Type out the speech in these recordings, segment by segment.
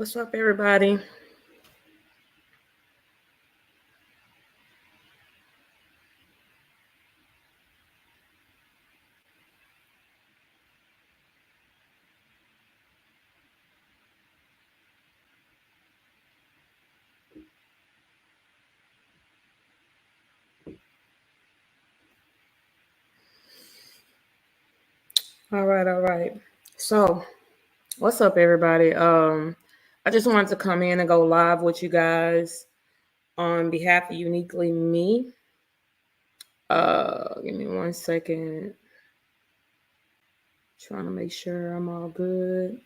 What's up, everybody? All right. So, what's up, everybody? I just wanted to come in and go live with you guys on behalf of Uniquely Me. Give me 1 second. Trying to make sure I'm all good.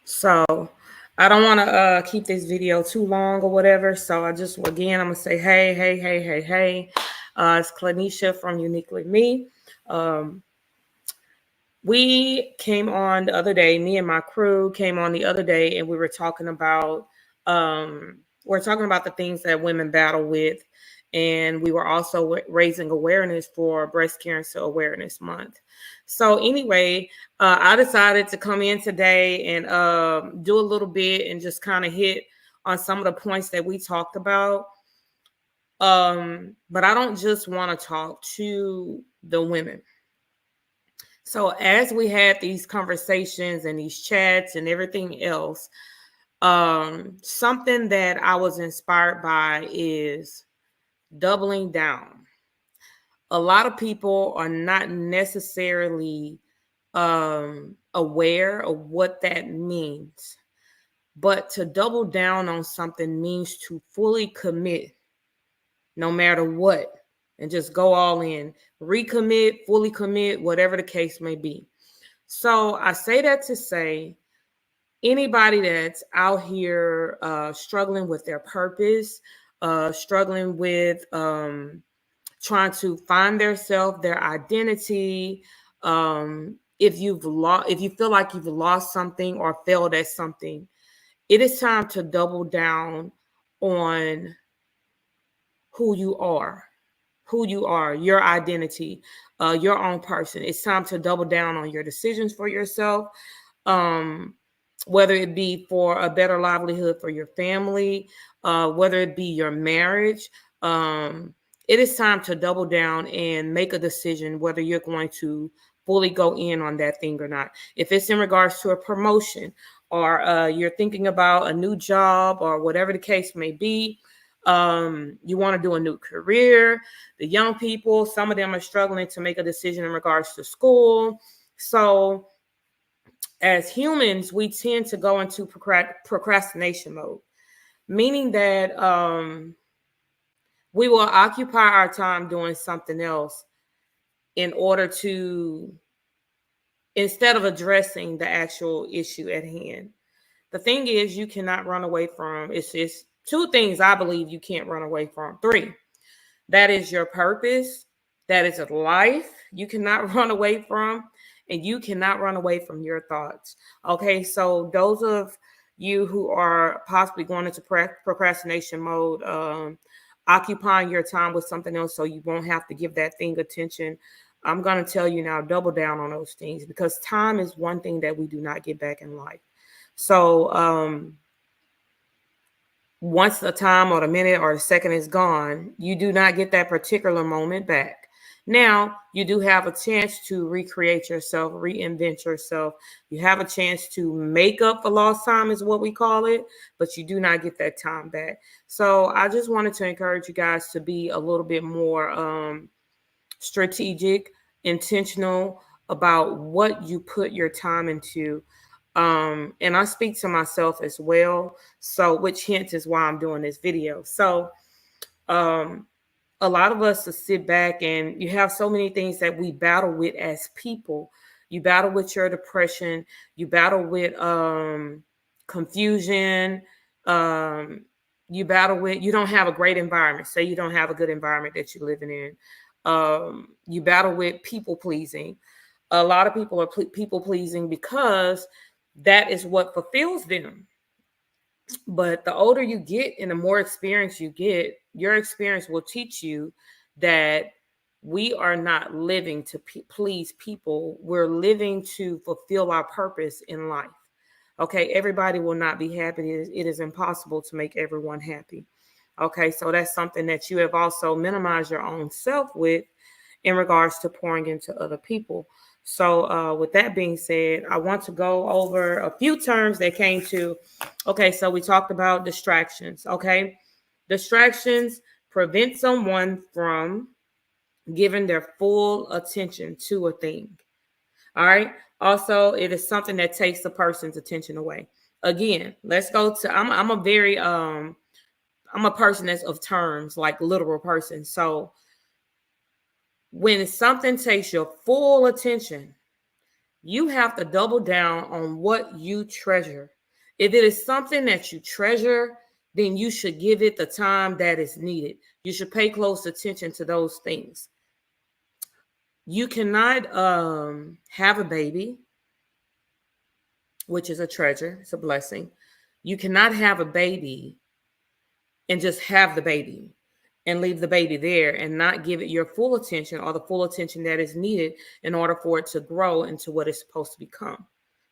So, I don't want to keep this video too long or whatever. So, I'm gonna say, hey. It's Clanisha from Uniquely Me. We came on the other day, me and my crew came on the other day, and we were talking about the things that women battle with, and we were also raising awareness for Breast Cancer Awareness Month. So anyway, I decided to come in today and do a little bit and just kind of hit on some of the points that we talked about. But I don't just want to talk to the women. So as we had these conversations and these chats and everything else, something that I was inspired by is doubling down. A lot of people are not necessarily aware of what that means, but to double down on something means to fully commit no matter what, and just go all in, recommit, fully commit, whatever the case may be. So I say that to say anybody that's out here struggling with their purpose, struggling with trying to find their self, their identity. If you feel like you've lost something or failed at something, it is time to double down on who you are, your identity, your own person. It's time to double down on your decisions for yourself, whether it be for a better livelihood for your family, whether it be your marriage. It is time to double down and make a decision whether you're going to fully go in on that thing or not. If it's in regards to a promotion, or you're thinking about a new job, or whatever the case may be, you want to do a new career. The young people, some of them are struggling to make a decision in regards to school. So as humans, we tend to go into procrastination mode, meaning that we will occupy our time doing something else in order to, instead of addressing the actual issue at hand. The thing is, you cannot run away from, it's two things I believe you can't run away from. Three. That is your purpose. That is a life you cannot run away from, and you cannot run away from your thoughts. Okay, so those of you who are possibly going into procrastination mode, occupying your time with something else so you won't have to give that thing attention, I'm going to tell you now, double down on those things, because time is one thing that we do not get back in life. So once the time or the minute or the second is gone, you do not get that particular moment back. Now, you do have a chance to recreate yourself, reinvent yourself. You have a chance to make up for lost time, is what we call it, but you do not get that time back. So I just wanted to encourage you guys to be a little bit more strategic, intentional about what you put your time into. And I speak to myself as well. So, which hence is why I'm doing this video. So, a lot of us to sit back, and you have so many things that we battle with as people. You battle with your depression, you battle with confusion, you battle with, you don't have a great environment. Say you don't have a good environment that you're living in. You battle with people pleasing. A lot of people are people pleasing because that is what fulfills them. But the older you get and the more experience you get, your experience will teach you that We are not living to please people. We're living to fulfill our purpose in life. Okay, everybody will not be happy. It is impossible to make everyone happy. Okay, so that's something that you have also minimized your own self with in regards to pouring into other people. So, with that being said, I want to go over a few terms that came to. Okay, so we talked about distractions. Okay, distractions prevent someone from giving their full attention to a thing. All right. Also, it is something that takes the person's attention away. Again, let's go to. I'm a very I'm a person that's of terms, like literal person. So when something takes your full attention, you have to double down on what you treasure. If it is something that you treasure, then you should give it the time that is needed. You should pay close attention to those things. You cannot have a baby, which is a treasure, it's a blessing. You cannot have a baby and just have the baby and leave the baby there and not give it your full attention or the full attention that is needed in order for it to grow into what it's supposed to become.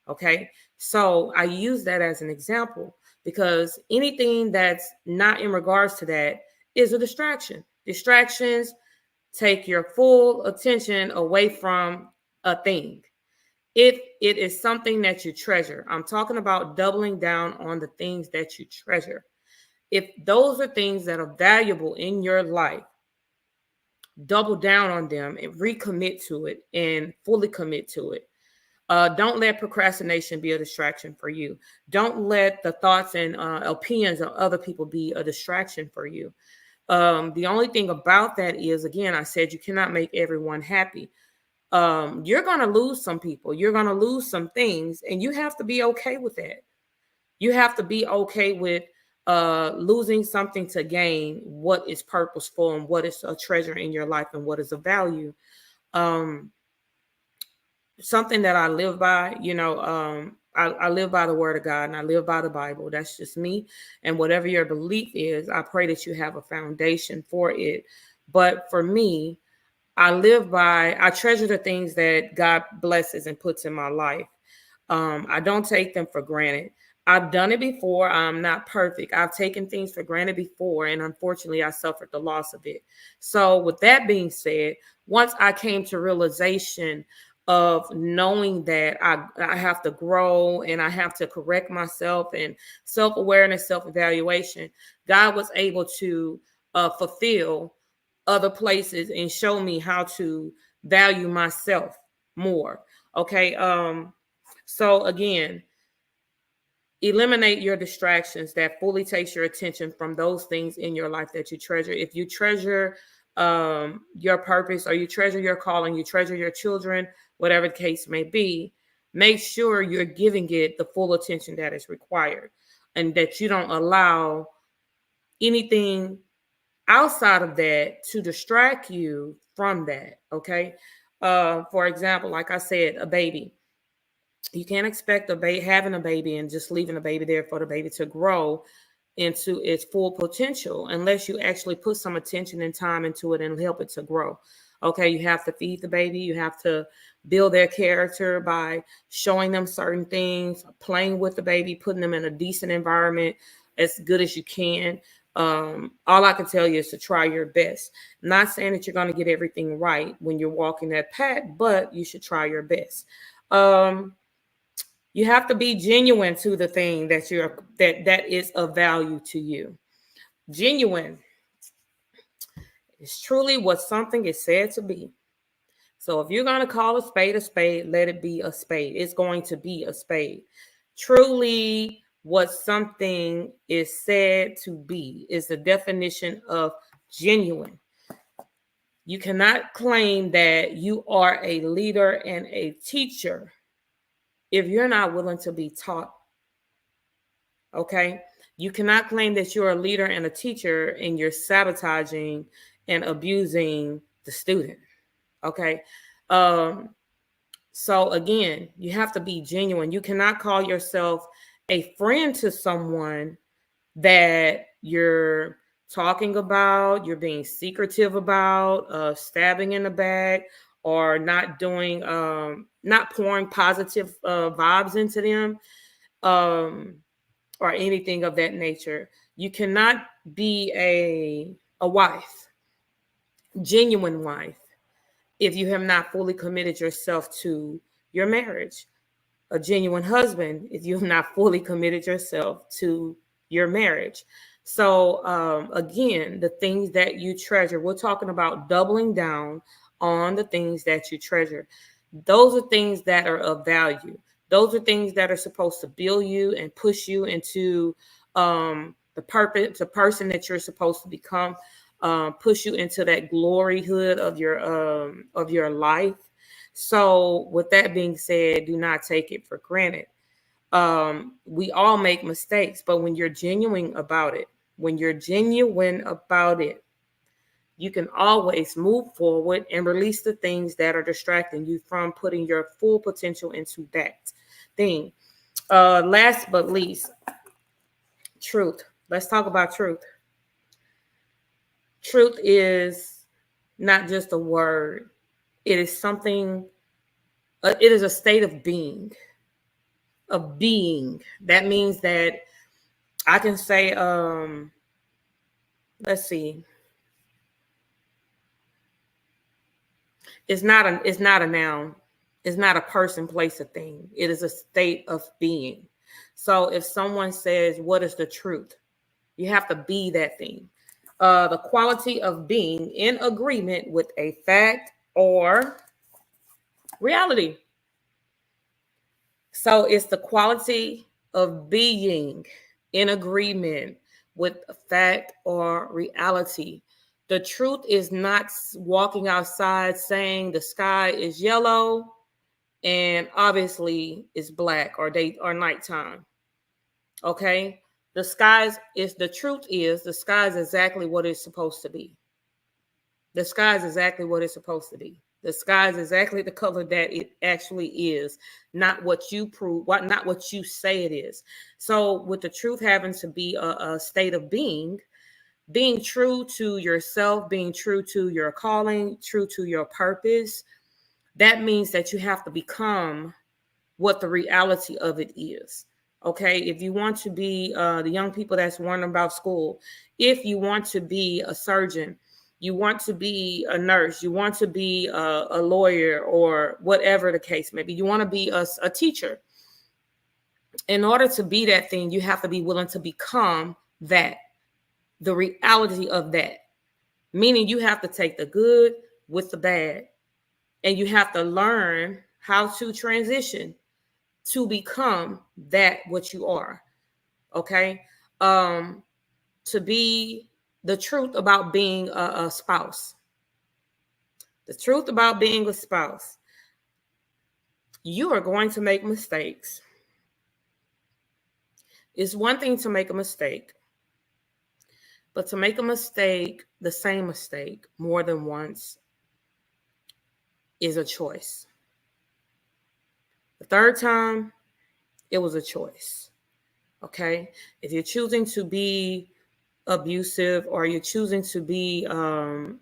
Okay. So I use that as an example because anything that's not in regards to that is a distraction. Distractions take your full attention away from a thing. If it is something that you treasure, I'm talking about doubling down on the things that you treasure. If those are things that are valuable in your life, double down on them and recommit to it and fully commit to it. Don't let procrastination be a distraction for you. Don't let the thoughts and opinions of other people be a distraction for you. The only thing about that is, again, I said you cannot make everyone happy. You're going to lose some people. You're going to lose some things, and you have to be okay with that. You have to be okay with losing something to gain what is purposeful and what is a treasure in your life and what is a value. Um, Something that I live by, I live by the word of God and I live by the Bible. That's just me. And whatever your belief is, I pray that you have a foundation for it. But for me, I treasure the things that God blesses and puts in my life. I don't take them for granted. I've done it before. I'm not perfect. I've taken things for granted before, and unfortunately, I suffered the loss of it. So, with that being said, once I came to realization of knowing that I have to grow and I have to correct myself and self-awareness, self-evaluation, God was able to fulfill other places and show me how to value myself more. Okay. So again, eliminate your distractions that fully takes your attention from those things in your life that you treasure. If you treasure your purpose or you treasure your calling, you treasure your children, whatever the case may be, make sure you're giving it the full attention that is required and that you don't allow anything outside of that to distract you from that. Okay. For example, like I said, a baby. You can't expect having a baby and just leaving a baby there for the baby to grow into its full potential unless you actually put some attention and time into it and help it to grow. Okay, you have to feed the baby, you have to build their character by showing them certain things, playing with the baby, putting them in a decent environment as good as you can. All I can tell you is to try your best. Not saying that you're going to get everything right when you're walking that path, but you should try your best. You have to be genuine to the thing that is of value to you. Genuine is truly what something is said to be. So if you're going to call a spade, let it be a spade. It's going to be a spade. Truly, what something is said to be is the definition of genuine. You cannot claim that you are a leader and a teacher if you're not willing to be taught. Okay? You cannot claim that you're a leader and a teacher and you're sabotaging and abusing the student. Okay? So again, you have to be genuine. You cannot call yourself a friend to someone that you're talking about, you're being secretive about, stabbing in the back, or not pouring positive vibes into them, or anything of that nature. You cannot be a wife, genuine wife, if you have not fully committed yourself to your marriage. A genuine husband if you have not fully committed yourself to your marriage. So, again, the things that you treasure, we're talking about doubling down on the things that you treasure. Those are things that are of value. Those are things that are supposed to build you and push you into the purpose, the person that you're supposed to become, push you into that gloryhood of your life. So, with that being said, do not take it for granted. We all make mistakes, but when you're genuine about it, when you're genuine about it, you can always move forward and release the things that are distracting you from putting your full potential into that thing. Last but least, truth. Let's talk about truth. Truth is not just a word. It is something, it is a state of being. Of being. That means that I can say, let's see, it's not a noun. It's not a person, place, a thing. It is a state of being. So if someone says, what is the truth? You have to be that thing. The quality of being in agreement with a fact or reality. So it's the quality of being in agreement with a fact or reality. The truth is not walking outside saying the sky is yellow and obviously it's black or day or nighttime. Okay? The truth is the sky is exactly what it's supposed to be. The sky is exactly what it's supposed to be. The sky is exactly the color that it actually is, not what you prove, not what you say it is. So, with the truth having to be a state of being true to yourself, being true to your calling, true to your purpose, that means that you have to become what the reality of it is. Okay, if you want to be the young people that's wondering about school, if you want to be a surgeon, you want to be a nurse, you want to be a lawyer, or whatever the case may be, you want to be a teacher. In order to be that thing, you have to be willing to become that, the reality of that. Meaning you have to take the good with the bad, and you have to learn how to transition to become that what you are. Okay. To be the truth about being a spouse. The truth about being a spouse. You are going to make mistakes. It's one thing to make a mistake, but to make a mistake, the same mistake, more than once, is a choice. The third time, it was a choice. Okay. If you're choosing to be abusive, or you're choosing to be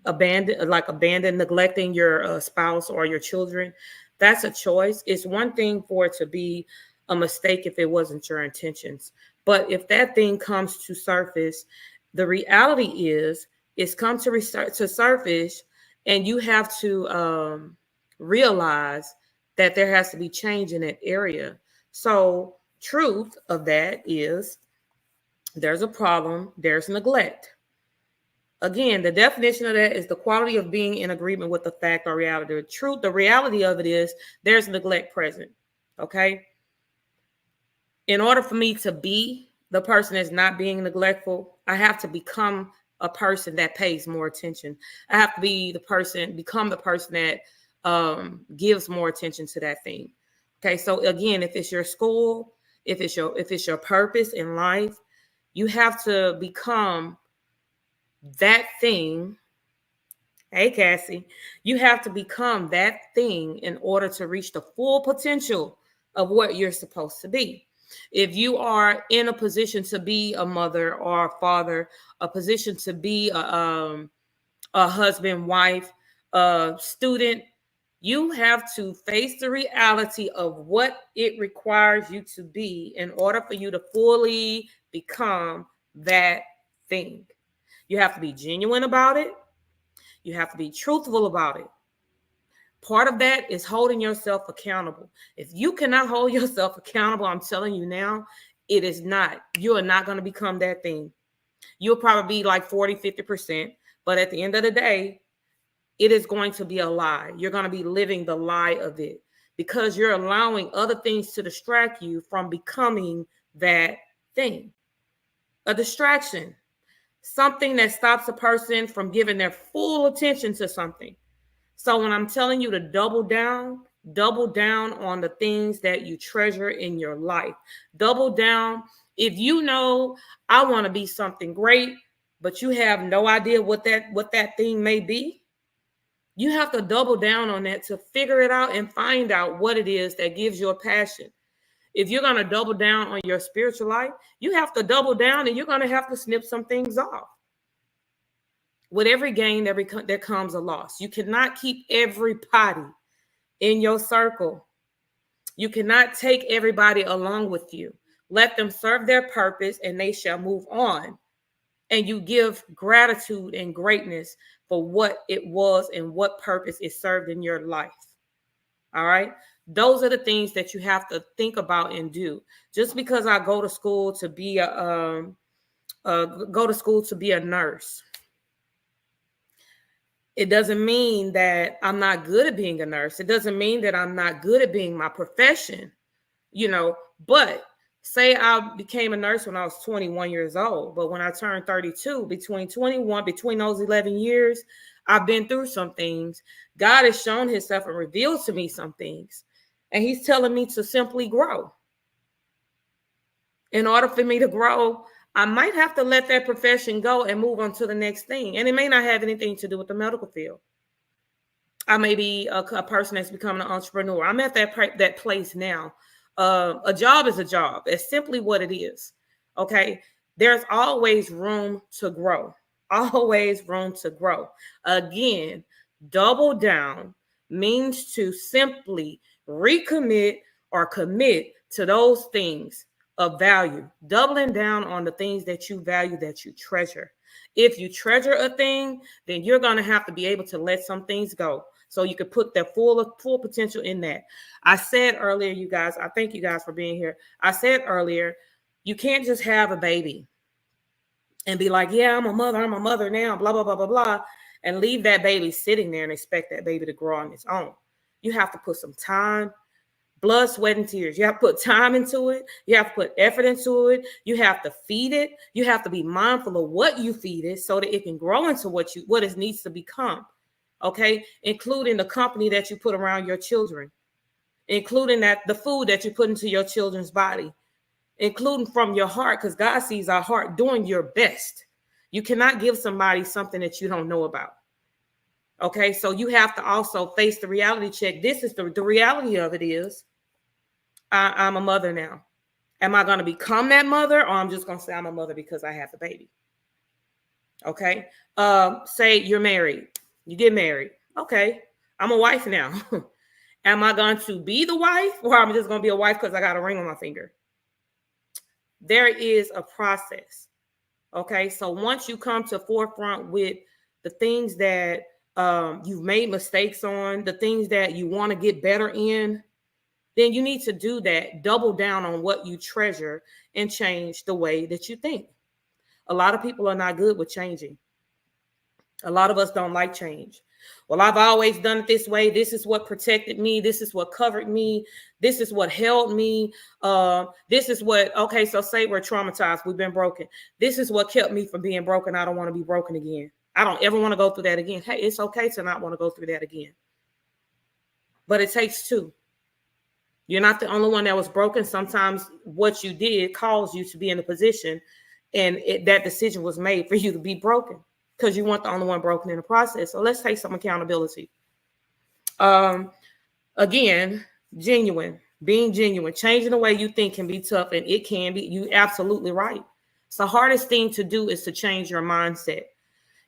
abandoned, neglecting your spouse or your children, that's a choice. It's one thing for it to be a mistake if it wasn't your intentions. But if that thing comes to surface, the reality is it's come to surface, and you have to realize that there has to be change in that area. So truth of that is there's a problem, there's neglect. Again, the definition of that is the quality of being in agreement with the fact or reality. The truth, the reality of it is there's neglect present. Okay. In order for me to be the person that's not being neglectful, I have to become a person that pays more attention. I have to become the person that gives more attention to that thing. Okay. So again, if it's your school, if it's your purpose in life, you have to become that thing. Hey, Cassie, you have to become that thing in order to reach the full potential of what you're supposed to be. If you are in a position to be a mother or a father, a position to be a husband, wife, a student, you have to face the reality of what it requires you to be in order for you to fully become that thing. You have to be genuine about it. You have to be truthful about it. Part of that is holding yourself accountable. If you cannot hold yourself accountable, I'm telling you now, it is not. You are not going to become that thing. You'll probably be like 40, 50%. But at the end of the day, it is going to be a lie. You're going to be living the lie of it because you're allowing other things to distract you from becoming that thing. A distraction, something that stops a person from giving their full attention to something. So when I'm telling you to double down on the things that you treasure in your life. Double down. If you know I want to be something great, but you have no idea what that thing may be, you have to double down on that to figure it out and find out what it is that gives you a passion. If you're going to double down on your spiritual life, you have to double down and you're going to have to snip some things off. With every gain, there comes a loss. You cannot keep everybody in your circle. You cannot take everybody along with you. Let them serve their purpose and they shall move on. And you give gratitude and greatness for what it was and what purpose it served in your life. All right. Those are the things that you have to think about and do. Just because I go to school to be a nurse, it doesn't mean that I'm not good at being a nurse. It doesn't mean that I'm not good at being my profession, but say I became a nurse when I was 21 years old, but when I turned 32, between those 11 years, I've been through some things. God has shown himself and revealed to me some things, and he's telling me to simply grow. In order for me to grow, I might have to let that profession go and move on to the next thing. And it may not have anything to do with the medical field. I may be a person that's becoming an entrepreneur. I'm at that place now. A job is a job. It's simply what it is. Okay. There's always room to grow. Always room to grow. Again, double down means to simply recommit or commit to those things of value, doubling down on the things that you value, that you treasure. If you treasure a thing, then you're going to have to be able to let some things go so you can put their full potential in that. I said earlier, you guys, I thank you guys for being here. I said earlier, you can't just have a baby and be like, yeah, I'm a mother now, blah, blah, blah, blah, blah, and leave that baby sitting there and expect that baby to grow on its own. You have to put some time, blood, sweat, and tears. You have to put time into it. You have to put effort into it. You have to feed it. You have to be mindful of what you feed it so that it can grow into what it needs to become. Okay, including the company that you put around your children, including the food that you put into your children's body, including from your heart, because God sees our heart, doing your best. You cannot give somebody something that you don't know about. Okay, so you have to also face the reality check. This is the reality of it is, I'm a mother now. Am I going to become that mother, or I'm just going to say I'm a mother because I have the baby? Okay, say you're married. You get married. Okay, I'm a wife now. Am I going to be the wife, or I'm just going to be a wife because I got a ring on my finger? There is a process. Okay, so once you come to forefront with the things that you've made mistakes on, the things that you want to get better in, then you need to do that. Double down on what you treasure and change the way that you think. A lot of people are not good with changing. A lot of us don't like change. Well, I've always done it this way. This is what protected me. This is what covered me. This is what held me. This is what, okay, so say we're traumatized. We've been broken. This is what kept me from being broken. I don't want to be broken again. I don't ever want to go through that again. Hey, it's okay to not want to go through that again. But it takes two. You're not the only one that was broken. Sometimes what you did caused you to be in a position, and that decision was made for you to be broken, because you weren't the only one broken in the process. So let's take some accountability. Again, genuine. Being genuine, changing the way you think can be tough, and it can be. You absolutely right. It's the hardest thing to do is to change your mindset.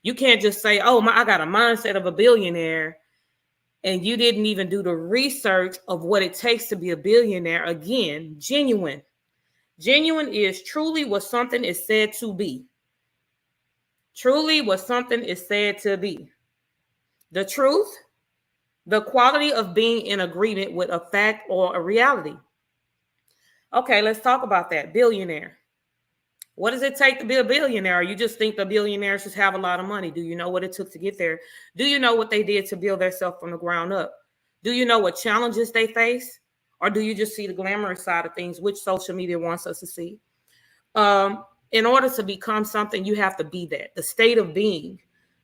You can't just say, "Oh, I got a mindset of a billionaire," and you didn't even do the research of what it takes to be a billionaire. Again, genuine. Genuine is truly what something is said to be. Truly what something is said to be. The truth, the quality of being in agreement with a fact or a reality. Okay, let's talk about that. Billionaire. What does it take to be a billionaire? You just think the billionaires just have a lot of money. Do you know what it took to get there? Do you know what they did to build themselves from the ground up? Do you know what challenges they face? Or do you just see the glamorous side of things, which social media wants us to see? In order to become something, you have to be that. The state of being,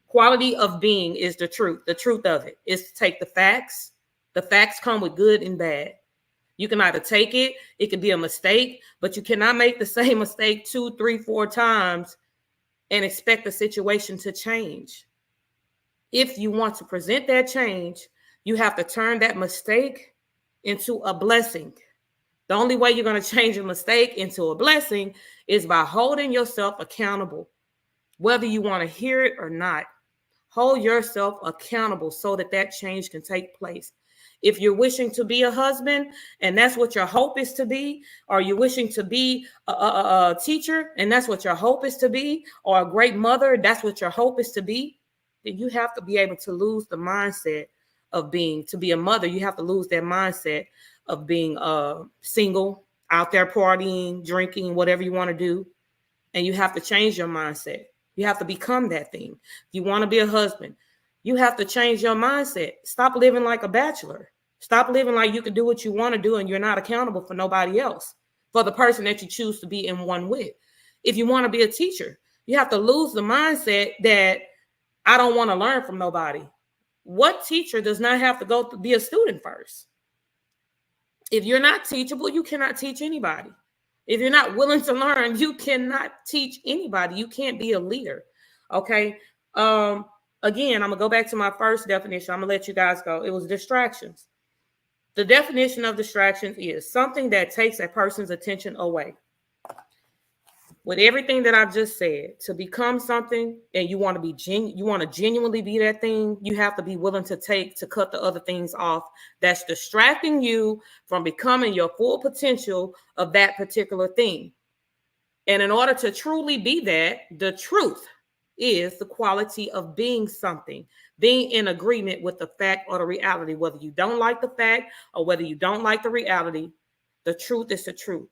quality of being is the truth. The truth of it is to take the facts. The facts come with good and bad. You can either take it, it can be a mistake, but you cannot make the same mistake 2, 3, 4 times and expect the situation to change. If you want to present that change, you have to turn that mistake into a blessing. The only way you're going to change a mistake into a blessing is by holding yourself accountable, whether you want to hear it or not. Hold yourself accountable so that that change can take place. If you're wishing to be a husband and that's what your hope is to be, or you're wishing to be a teacher and that's what your hope is to be, or a great mother, that's what your hope is to be, then you have to be able to lose the mindset of being, to be a mother, you have to lose that mindset of being single, out there partying, drinking, whatever you want to do. And you have to change your mindset. You have to become that thing. If you want to be a husband, you have to change your mindset. Stop living like a bachelor. Stop living like you can do what you want to do and you're not accountable for nobody else, for the person that you choose to be in one with. If you want to be a teacher, you have to lose the mindset that I don't want to learn from nobody. What teacher does not have to go to be a student first? If you're not teachable, you cannot teach anybody. If you're not willing to learn, you cannot teach anybody. You can't be a leader. Okay. Again, I'm going to go back to my first definition. I'm going to let you guys go. It was distractions. The definition of distractions is something that takes a person's attention away. With everything that I've just said, to become something and you want to be you want to genuinely be that thing, you have to be willing to cut the other things off that's distracting you from becoming your full potential of that particular thing. And in order to truly be that, the truth is the quality of being something, being in agreement with the fact or the reality, whether you don't like the fact or whether you don't like the reality, the truth is the truth.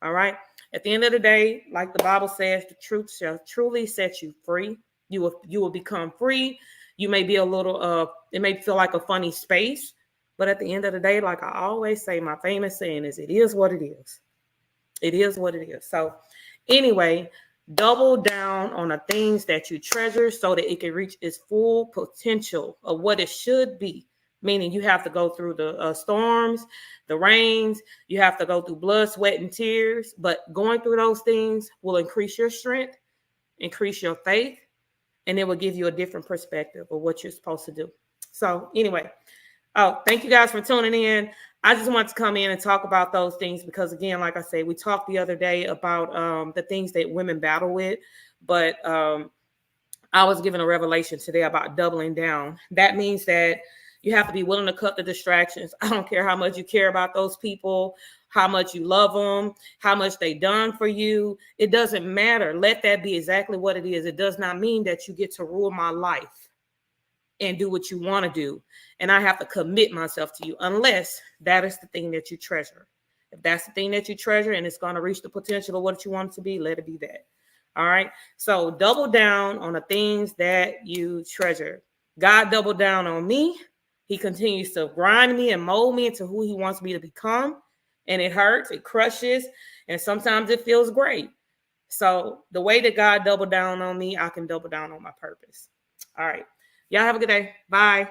All right. At the end of the day, like the Bible says, the truth shall truly set you free. You will become free. You may be a little, it may feel like a funny space, but at the end of the day, like I always say, my famous saying is, it is what it is. It is what it is. So anyway, double down on the things that you treasure so that it can reach its full potential of what it should be. Meaning you have to go through the storms, the rains, you have to go through blood, sweat, and tears. But going through those things will increase your strength, increase your faith, and it will give you a different perspective of what you're supposed to do. So anyway, thank you guys for tuning in. I just want to come in and talk about those things because, again, like I said, we talked the other day about the things that women battle with, but I was given a revelation today about doubling down. That means that you have to be willing to cut the distractions. I don't care how much you care about those people, how much you love them, how much they done for you. It doesn't matter. Let that be exactly what it is. It does not mean that you get to rule my life and do what you want to do. And I have to commit myself to you unless that is the thing that you treasure. If that's the thing that you treasure and it's going to reach the potential of what you want it to be, let it be that. All right. So double down on the things that you treasure. God doubled down on me. He continues to grind me and mold me into who he wants me to become. And it hurts, it crushes, and sometimes it feels great. So the way that God doubled down on me, I can double down on my purpose. All right. Y'all have a good day. Bye.